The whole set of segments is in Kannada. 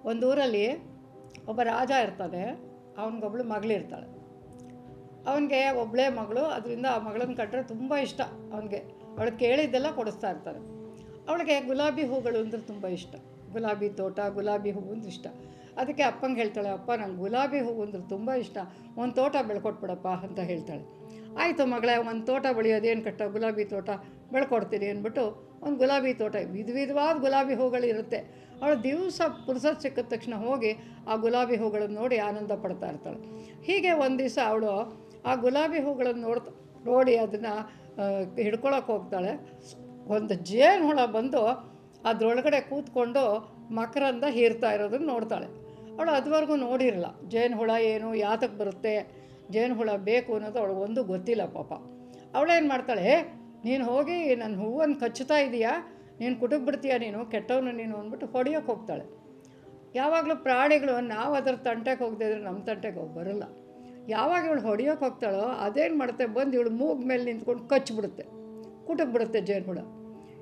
ಒಂದು ಊರಲ್ಲಿ ಒಬ್ಬ ರಾಜ ಇರ್ತಾನೆ. ಅವನಿಗೊಬ್ಳು ಮಗಳಿರ್ತಾಳೆ. ಅವನಿಗೆ ಒಬ್ಬಳೇ ಮಗಳು, ಅದರಿಂದ ಆ ಮಗಳನ್ನ ಕಂಡ್ರೆ ತುಂಬ ಇಷ್ಟ ಅವನಿಗೆ. ಅವಳು ಕೇಳಿದ್ದೆಲ್ಲ ಕೊಡಿಸ್ತಾ ಇರ್ತಾನೆ. ಅವಳಿಗೆ ಗುಲಾಬಿ ಹೂಗಳು ಅಂದರೆ ತುಂಬ ಇಷ್ಟ. ಗುಲಾಬಿ ತೋಟ, ಗುಲಾಬಿ ಹೂವು ಅಂದ್ರೆ ಇಷ್ಟ. ಅದಕ್ಕೆ ಅಪ್ಪಂಗೆ ಹೇಳ್ತಾಳೆ, ಅಪ್ಪ ನಂಗೆ ಗುಲಾಬಿ ಹೂವು ಅಂದ್ರೆ ತುಂಬ ಇಷ್ಟ, ಒಂದು ತೋಟ ಬೆಳ್ಕೊಟ್ಬಿಡಪ್ಪ ಅಂತ ಹೇಳ್ತಾಳೆ. ಆಯಿತು ಮಗಳೇ, ಒಂದು ತೋಟ ಬೆಳೆಯೋದೇನು ಕಟ್ಟ, ಗುಲಾಬಿ ತೋಟ ಬೆಳ್ಕೊಡ್ತೀನಿ ಅಂದ್ಬಿಟ್ಟು ಒಂದು ಗುಲಾಬಿ ತೋಟ, ವಿಧವಾದ ಗುಲಾಬಿ ಹೂಗಳಿರುತ್ತೆ. ಅವಳು ದಿವಸ ಪುರ್ಸೊತ್ತು ಸಿಕ್ಕಿದ ತಕ್ಷಣ ಹೋಗಿ ಆ ಗುಲಾಬಿ ಹೂಗಳನ್ನು ನೋಡಿ ಆನಂದ ಪಡ್ತಾ ಇರ್ತಾಳೆ. ಹೀಗೆ ಒಂದು ದಿವಸ ಅವಳು ಆ ಗುಲಾಬಿ ಹೂಗಳನ್ನು ನೋಡಿ ಅದನ್ನು ಹಿಡ್ಕೊಳಕ್ಕೆ ಹೋಗ್ತಾಳೆ. ಒಂದು ಜೇನು ಹುಳ ಬಂದು ಅದರೊಳಗಡೆ ಕೂತ್ಕೊಂಡು ಮಕರಂದ ಹೀರ್ತಾ ಇರೋದನ್ನು ನೋಡ್ತಾಳೆ. ಅವಳು ಅದುವರೆಗೂ ನೋಡಿರಲ್ಲ ಜೇನು ಹುಳ ಏನು, ಯಾತಕ್ಕೆ ಬರುತ್ತೆ, ಜೇನು ಹುಳ ಬೇಕು ಅನ್ನೋದು ಅವಳಿಗೆ ಒಂದು ಗೊತ್ತಿಲ್ಲ ಪಾಪ. ಅವಳೇನು ಮಾಡ್ತಾಳೆ, ನೀನು ಹೋಗಿ ನನ್ನ ಹೂವನ್ನು ಕಚ್ಚುತ್ತಾ ಇದೆಯಾ, ನೀನು ಕುಟುಕ್ಬಿಡ್ತೀಯ, ನೀನು ಕೆಟ್ಟವನು ನೀನು ಅಂದ್ಬಿಟ್ಟು ಹೊಡೆಯೋಕ್ಕೆ ಹೋಗ್ತಾಳೆ. ಯಾವಾಗಲೂ ಪ್ರಾಣಿಗಳು ನಾವು ಅದರ ತಂಟೆಗೆ ಹೋಗದೆ ಇದ್ರೆ ನಮ್ಮ ತಂಟೆಗೆ ಹೋಗಿ ಬರೋಲ್ಲ. ಯಾವಾಗ ಇವಳು ಹೊಡೆಯೋಕ್ಕೆ ಹೋಗ್ತಾಳೋ ಅದೇನು ಮಾಡುತ್ತೆ, ಬಂದು ಇವಳು ಮೂಗು ಮೇಲೆ ನಿಂತ್ಕೊಂಡು ಕಚ್ಚಿಬಿಡುತ್ತೆ, ಕುಟುಕ್ಬಿಡುತ್ತೆ ಜೇನು ಹುಳ.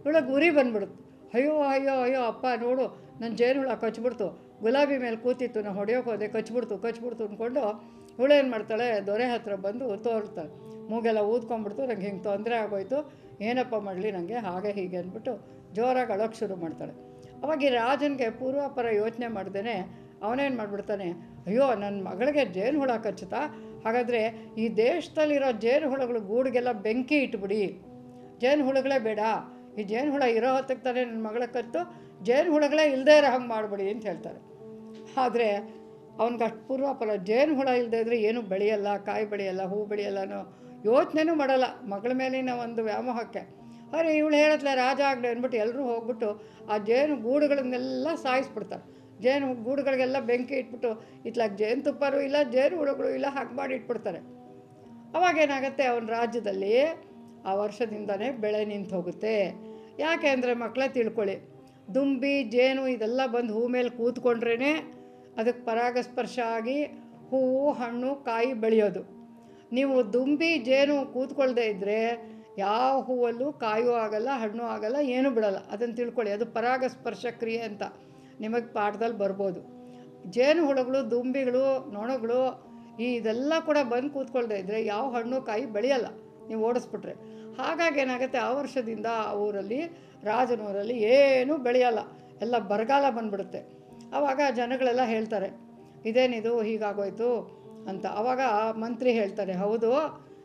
ಇವಳಿಗೆ ಉರಿ ಬಂದುಬಿಡುತ್ತೆ. ಅಯ್ಯೋ ಅಯ್ಯೋ ಅಯ್ಯೋ ಅಪ್ಪ ನೋಡು, ನನ್ನ ಜೇನು ಹುಳ ಕಚ್ಚಿಬಿಡ್ತು, ಗುಲಾಬಿ ಮೇಲೆ ಕೂತಿತ್ತು, ನಾನು ಹೊಡೆಯೋಕೆ ಹೋದೆ, ಕಚ್ಚಿಬಿಡ್ತು ಅಂದ್ಕೊಂಡು ಇವಳೇನು ಮಾಡ್ತಾಳೆ, ದೊರೆ ಹತ್ರ ಬಂದು ತೋರ್ತಾಳೆ. ಮೂಗೆಲ್ಲ ಊದ್ಕೊಂಡ್ಬಿಡ್ತು, ನಂಗೆ ಹಿಂಗೆ ತೊಂದರೆ ಆಗೋಯ್ತು, ಏನಪ್ಪ ಮಾಡಲಿ ನನಗೆ ಹಾಗೆ ಹೀಗೆ ಅಂದ್ಬಿಟ್ಟು ಜೋರಾಗಿ ಅಳೋಕ್ಕೆ ಶುರು ಮಾಡ್ತಾಳೆ. ಅವಾಗ ಈ ರಾಜನಿಗೆ ಪೂರ್ವಾಪರ ಯೋಚನೆ ಮಾಡ್ದೇ ಅವನೇನು ಮಾಡಿಬಿಡ್ತಾನೆ, ಅಯ್ಯೋ ನನ್ನ ಮಗಳಿಗೆ ಜೇನು ಹುಳ ಕಚ್ಚುತ್ತಾ, ಹಾಗಾದರೆ ಈ ದೇಶದಲ್ಲಿರೋ ಜೇನು ಹುಳಗಳು ಗೂಡಿಗೆಲ್ಲ ಬೆಂಕಿ ಇಟ್ಬಿಡಿ, ಜೇನು ಹುಳುಗಳೇ ಬೇಡ, ಈ ಜೇನು ಹುಳ ಇರೋ ಹೊತ್ತಿಗೆ ತಾನೇ ನನ್ನ ಮಗಳ ಕತ್ತು, ಜೇನು ಹುಳುಗಳೇ ಇಲ್ಲದೇ ಇರೋ ಹಂಗೆ ಮಾಡಿಬಿಡಿ ಅಂತ ಹೇಳ್ತಾರೆ. ಆದರೆ ಅವ್ನಿಗೆ ಅಷ್ಟು ಪೂರ್ವಾಪರ ಜೇನು ಹುಳ ಇಲ್ಲದೇ ಇದ್ದರೆ ಏನೂ ಬೆಳೆಯಲ್ಲ, ಕಾಯಿ ಬೆಳೆಯಲ್ಲ, ಹೂ ಬೆಳೆಯಲ್ಲ ಅನ್ನೋ ಯೋಚನೆನೂ ಮಾಡಲ್ಲ ಮಗಳ ಮೇಲಿನ ಒಂದು ವ್ಯಾಮೋಹಕ್ಕೆ. ಆದರೆ ಇವಳು ಹೇಳತ್ಲೆ ರಾಜ ಆಗಲಿ ಅಂದ್ಬಿಟ್ಟು ಎಲ್ಲರೂ ಹೋಗ್ಬಿಟ್ಟು ಆ ಜೇನು ಗೂಡುಗಳನ್ನೆಲ್ಲ ಸಾಯಿಸ್ಬಿಡ್ತಾರೆ. ಜೇನು ಗೂಡುಗಳಿಗೆಲ್ಲ ಬೆಂಕಿ ಇಟ್ಬಿಟ್ಟು ಇತ್ಲಾಗ ಜೇನುತುಪ್ಪರೂ ಇಲ್ಲ, ಜೇನು ಹುಳುಗಳು ಇಲ್ಲ, ಹಾಗೆ ಮಾಡಿ ಇಟ್ಬಿಡ್ತಾರೆ. ಅವಾಗೇನಾಗುತ್ತೆ, ಅವನ ರಾಜ್ಯದಲ್ಲಿ ಆ ವರ್ಷದಿಂದನೇ ಬೆಳೆ ನಿಂತು ಹೋಗುತ್ತೆ. ಯಾಕೆ ಅಂದರೆ ಮಕ್ಕಳೇ ತಿಳ್ಕೊಳ್ಳಿ, ದುಂಬಿ ಜೇನು ಇದೆಲ್ಲ ಬಂದು ಹೂ ಮೇಲೆ ಕೂತ್ಕೊಂಡ್ರೇ ಅದಕ್ಕೆ ಪರಾಗಸ್ಪರ್ಶ ಆಗಿ ಹೂವು ಹಣ್ಣು ಕಾಯಿ ಬೆಳೆಯೋದು. ನೀವು ದುಂಬಿ ಜೇನು ಕೂತ್ಕೊಳ್ದೇ ಇದ್ದರೆ ಯಾವ ಹೂವಲ್ಲೂ ಕಾಯೂ ಆಗಲ್ಲ, ಹಣ್ಣು ಆಗಲ್ಲ, ಏನೂ ಬಿಡಲ್ಲ. ಅದನ್ನು ತಿಳ್ಕೊಳ್ಳಿ, ಅದು ಪರಾಗಸ್ಪರ್ಶ ಕ್ರಿಯೆ ಅಂತ ನಿಮಗೆ ಪಾಠದಲ್ಲಿ ಬರ್ಬೋದು. ಜೇನು ಹುಳುಗಳು, ದುಂಬಿಗಳು, ನೊಣಗಳು ಇದೆಲ್ಲ ಕೂಡ ಬಂದು ಕೂತ್ಕೊಳ್ದೇ ಇದ್ದರೆ ಯಾವ ಹಣ್ಣು ಕಾಯಿ ಬೆಳೆಯಲ್ಲ, ನೀವು ಓಡಿಸ್ಬಿಟ್ರೆ. ಹಾಗಾಗಿ ಏನಾಗುತ್ತೆ, ಆ ವರ್ಷದಿಂದ ಆ ಊರಲ್ಲಿ, ರಾಜನೂರಲ್ಲಿ ಏನೂ ಬೆಳೆಯಲ್ಲ, ಎಲ್ಲ ಬರಗಾಲ ಬಂದುಬಿಡುತ್ತೆ. ಆವಾಗ ಜನಗಳೆಲ್ಲ ಹೇಳ್ತಾರೆ, ಇದೇನಿದು ಹೀಗಾಗೋಯ್ತು ಅಂತ. ಆವಾಗ ಮಂತ್ರಿ ಹೇಳ್ತಾರೆ, ಹೌದು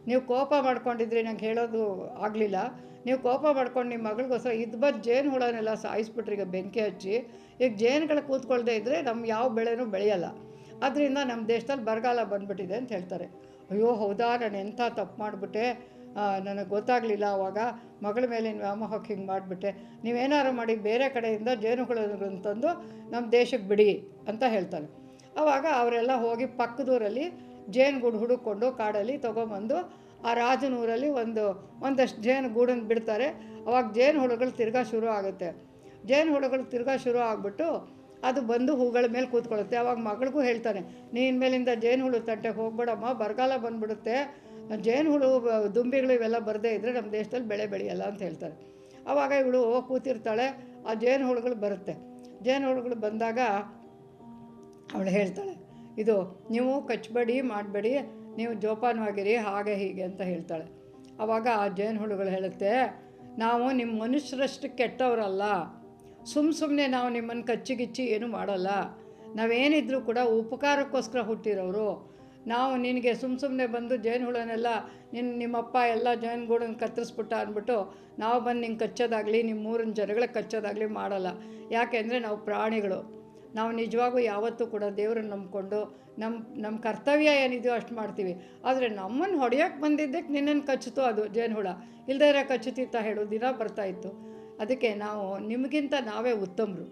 ನೀವು ಕೋಪ ಮಾಡ್ಕೊಂಡಿದ್ರಿ, ನಂಗೆ ಹೇಳೋದು ಆಗಲಿಲ್ಲ, ನೀವು ಕೋಪ ಮಾಡ್ಕೊಂಡು ನಿಮ್ಮ ಮಗಳಿಗೋಸ್ಕರ ಬಂದು ಜೇನು ಹುಳನೆಲ್ಲ ಸಾಯಿಸ್ಬಿಟ್ರಿ, ಈಗ ಬೆಂಕಿ ಹಚ್ಚಿ. ಈಗ ಜೇನುಗಳು ಕೂತ್ಕೊಳ್ದೇ ಇದ್ದರೆ ನಮ್ಮ ಯಾವ ಬೆಳೆನೂ ಬೆಳೆಯಲ್ಲ, ಅದರಿಂದ ನಮ್ಮ ದೇಶದಲ್ಲಿ ಬರಗಾಲ ಬಂದುಬಿಟ್ಟಿದೆ ಅಂತ ಹೇಳ್ತಾರೆ. ಅಯ್ಯೋ ಹೌದಾ, ನಾನು ಎಂಥ ತಪ್ಪು ಮಾಡಿಬಿಟ್ಟೆ, ನನಗೆ ಗೊತ್ತಾಗಲಿಲ್ಲ, ಆವಾಗ ಮಗಳ ಮೇಲಿನ ವ್ಯಾಮೋಹಕ್ಕೆ ಹಿಂಗೆ ಮಾಡಿಬಿಟ್ಟೆ, ನೀವೇನಾರು ಮಾಡಿ ಬೇರೆ ಕಡೆಯಿಂದ ಜೇನುಗಳನ್ನು ತಂದು ನಮ್ಮ ದೇಶಕ್ಕೆ ಬಿಡಿ ಅಂತ ಹೇಳ್ತಾರೆ. ಆವಾಗ ಅವರೆಲ್ಲ ಹೋಗಿ ಪಕ್ಕದೂರಲ್ಲಿ ಜೇನುಗೂಡು ಹುಡುಕೊಂಡು ಕಾಡಲ್ಲಿ ತೊಗೊಂಬಂದು ಆ ರಾಜನೂರಲ್ಲಿ ಒಂದಷ್ಟು ಜೇನು ಗೂಡನ್ನು ಬಿಡ್ತಾರೆ. ಅವಾಗ ಜೇನು ಹುಳುಗಳು ತಿರ್ಗಾ ಶುರು ಆಗುತ್ತೆ. ಜೇನು ಹುಳುಗಳು ತಿರ್ಗಾ ಶುರು ಆಗಿಬಿಟ್ಟು ಅದು ಬಂದು ಹೂಗಳ ಮೇಲೆ ಕೂತ್ಕೊಳ್ಳುತ್ತೆ. ಆವಾಗ ಮಗಳಿಗೂ ಹೇಳ್ತಾನೆ, ನೀನು ಮೇಲಿಂದ ಜೇನು ಹುಳು ತಂಟೆಗೆ ಹೋಗ್ಬೇಡಮ್ಮ, ಬರಗಾಲ ಬಂದುಬಿಡುತ್ತೆ, ಜೇನು ಹುಳು ದುಂಬಿಗಳು ಇವೆಲ್ಲ ಬರದೇ ಇದ್ದರೆ ನಮ್ಮ ದೇಶದಲ್ಲಿ ಬೆಳೆ ಬೆಳೆಯಲ್ಲ ಅಂತ ಹೇಳ್ತಾರೆ. ಆವಾಗ ಇವಳು ಕೂತಿರ್ತಾಳೆ, ಆ ಜೇನು ಹುಳುಗಳು ಬರುತ್ತೆ. ಜೇನು ಹುಳುಗಳು ಬಂದಾಗ ಅವಳು ಹೇಳ್ತಾಳೆ, ಇದು ನೀವು ಕಚ್ಚಬೇಡಿ, ಮಾಡಬೇಡಿ, ನೀವು ಜೋಪಾನವಾಗಿರಿ, ಹಾಗೆ ಹೀಗೆ ಅಂತ ಹೇಳ್ತಾಳೆ. ಆವಾಗ ಆ ಜೇನು ಹುಳುಗಳು ಹೇಳುತ್ತೆ, ನಾವು ನಿಮ್ಮ ಮನುಷ್ಯರಷ್ಟು ಕೆಟ್ಟವರಲ್ಲ, ಸುಮ್ಮನೆ ನಾವು ನಿಮ್ಮನ್ನು ಕಚ್ಚಿಗಿಚ್ಚಿ ಏನೂ ಮಾಡಲ್ಲ, ನಾವೇನಿದ್ರೂ ಕೂಡ ಉಪಕಾರಕ್ಕೋಸ್ಕರ ಹುಟ್ಟಿರೋರು. ನಾವು ನಿನಗೆ ಸುಮ್ಮನೆ ಬಂದು ಜೇನು ಹುಳನೆಲ್ಲ ನಿಮ್ಮಪ್ಪ ಎಲ್ಲ ಜೇನುಗೂಡನ್ನು ಕತ್ತರಿಸ್ಬಿಟ್ಟ ಅಂದ್ಬಿಟ್ಟು ನಾವು ಬಂದು ನಿಂಗೆ ಕಚ್ಚೋದಾಗಲಿ, ನಿಮ್ಮ ಊರಿನ ಜನಗಳಿಗೆ ಕಚ್ಚೋದಾಗಲಿ ಮಾಡಲ್ಲ. ಯಾಕೆಂದರೆ ನಾವು ಪ್ರಾಣಿಗಳು, ನಾವು ನಿಜವಾಗೂ ಯಾವತ್ತೂ ಕೂಡ ದೇವರನ್ನು ನಂಬಿಕೊಂಡು ನಮ್ಮ ಕರ್ತವ್ಯ ಏನಿದೆಯೋ ಅಷ್ಟು ಮಾಡ್ತೀವಿ. ಆದರೆ ನಮ್ಮನ್ನು ಹೊಡೆಯೋಕ್ಕೆ ಬಂದಿದ್ದಕ್ಕೆ ನಿನ್ನನ್ನು ಕಚ್ಚಿತು ಅದು ಜೇನು ಹುಳ, ಇಲ್ಲದೇ ಇರೋ ಕಚ್ಚುತ್ತಿತ್ತ ಹೇಳು, ದಿನ ಬರ್ತಾಯಿತ್ತು. ಅದಕ್ಕೆ ನಾವು ನಿಮಗಿಂತ ನಾವೇ ಉತ್ತಮರು,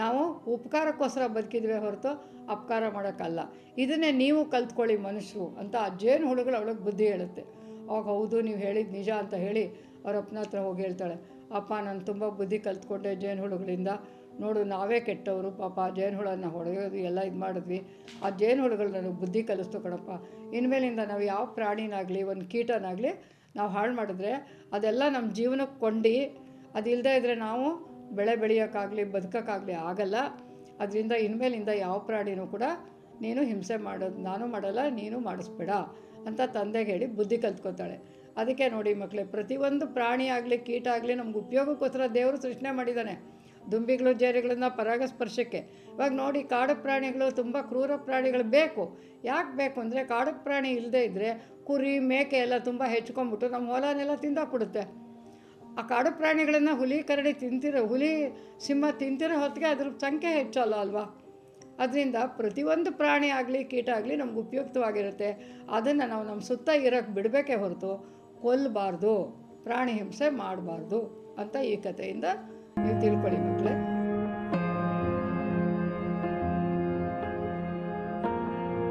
ನಾವು ಉಪಕಾರಕ್ಕೋಸ್ಕರ ಬದುಕಿದ್ವಿ ಹೊರತು ಅಪಕಾರ ಮಾಡೋಕ್ಕಲ್ಲ, ಇದನ್ನೇ ನೀವು ಕಲ್ತ್ಕೊಳ್ಳಿ ಮನುಷ್ಯರು ಅಂತ ಆ ಜೇನು ಹುಳುಗಳು ಅವಳಿಗೆ ಬುದ್ಧಿ ಹೇಳುತ್ತೆ. ಅವಾಗ ಹೌದು ನೀವು ಹೇಳಿದ್ದು ನಿಜ ಅಂತ ಹೇಳಿ ಅವ್ರ ಅಪ್ಪನ ಹತ್ರ ಹೋಗಿ ಹೇಳ್ತಾಳೆ, ಅಪ್ಪ ನಾನು ತುಂಬ ಬುದ್ಧಿ ಕಲ್ತ್ಕೊಂಡೆ ಜೇನು ಹುಳುಗಳಿಂದ, ನೋಡು ನಾವೇ ಕೆಟ್ಟವರು, ಪಾಪ ಜೇನು ಹುಳನ್ನ ಹೊಡೆಯೋದು ಎಲ್ಲ ಇದು ಮಾಡಿದ್ವಿ, ಆ ಜೇನು ಹುಳುಗಳು ನನಗೆ ಬುದ್ಧಿ ಕಲಿಸ್ತು ಕಣಪ್ಪ, ಇನ್ಮೇಲಿಂದ ನಾವು ಯಾವ ಪ್ರಾಣಿನಾಗಲಿ ಒಂದು ಕೀಟನಾಗಲಿ ನಾವು ಹಾಳು ಮಾಡಿದ್ರೆ ಅದೆಲ್ಲ ನಮ್ಮ ಜೀವನಕ್ಕೆ ಕೊಂಡು, ಅದಿಲ್ಲದೆ ಇದ್ದರೆ ನಾವು ಬೆಳೆ ಬೆಳೆಯೋಕ್ಕಾಗಲಿ ಬದುಕೋಕ್ಕಾಗಲಿ ಆಗಲ್ಲ. ಅದರಿಂದ ಇನ್ಮೇಲಿಂದ ಯಾವ ಪ್ರಾಣಿನೂ ಕೂಡ ನೀನು ಹಿಂಸೆ ಮಾಡೋದು ನಾನು ಮಾಡಲ್ಲ, ನೀನು ಮಾಡಿಸ್ಬೇಡ ಅಂತ ತಂದೆಗೆ ಹೇಳಿ ಬುದ್ಧಿ ಕಲ್ತ್ಕೊತಾಳೆ. ಅದಕ್ಕೆ ನೋಡಿ ಮಕ್ಕಳೇ, ಪ್ರತಿಯೊಂದು ಪ್ರಾಣಿ ಆಗಲಿ ಕೀಟ ಆಗಲಿ ನಮ್ಗೆ ಉಪಯೋಗಕ್ಕೋಸ್ಕರ ದೇವರು ಸೃಷ್ಟಿ ಮಾಡಿದ್ದಾನೆ. ದುಂಬಿಗಳು ಜೇರಿಗಳನ್ನ ಪರಾಗಸ್ಪರ್ಶಕ್ಕೆ. ಇವಾಗ ನೋಡಿ, ಕಾಡು ಪ್ರಾಣಿಗಳು ತುಂಬ ಕ್ರೂರ ಪ್ರಾಣಿಗಳು ಬೇಕು. ಯಾಕೆ ಬೇಕು ಅಂದರೆ, ಕಾಡು ಪ್ರಾಣಿ ಇಲ್ಲದೇ ಇದ್ದರೆ ಕುರಿ ಮೇಕೆ ಎಲ್ಲ ತುಂಬ ಹೆಚ್ಕೊಂಡ್ಬಿಟ್ಟು ನಮ್ಮ ಹೊಲನೆಲ್ಲ ತಿಂದಾಕ್ಬಿಡುತ್ತೆ. ಆ ಕಾಡು ಪ್ರಾಣಿಗಳನ್ನು ಹುಲಿ ಸಿಂಹ ತಿಂತಿರೋ ಹೊತ್ತಿಗೆ ಅದ್ರ ಸಂಖ್ಯೆ ಹೆಚ್ಚಲ್ಲ ಅಲ್ವಾ. ಅದರಿಂದ ಪ್ರತಿಯೊಂದು ಪ್ರಾಣಿ ಆಗಲಿ ಕೀಟ ಆಗಲಿ ನಮ್ಗೆ ಉಪಯುಕ್ತವಾಗಿರುತ್ತೆ. ಅದನ್ನು ನಾವು ನಮ್ಮ ಸುತ್ತ ಇರೋಕ್ಕೆ ಬಿಡಬೇಕೇ ಹೊರತು ಕೊಲ್ಲಬಾರ್ದು, ಪ್ರಾಣಿ ಹಿಂಸೆ ಮಾಡಬಾರ್ದು ಅಂತ ಈ ಕಥೆಯಿಂದ ನೀವು ತಿಳ್ಕೊಳ್ಳಿ ಮಕ್ಕಳೇ.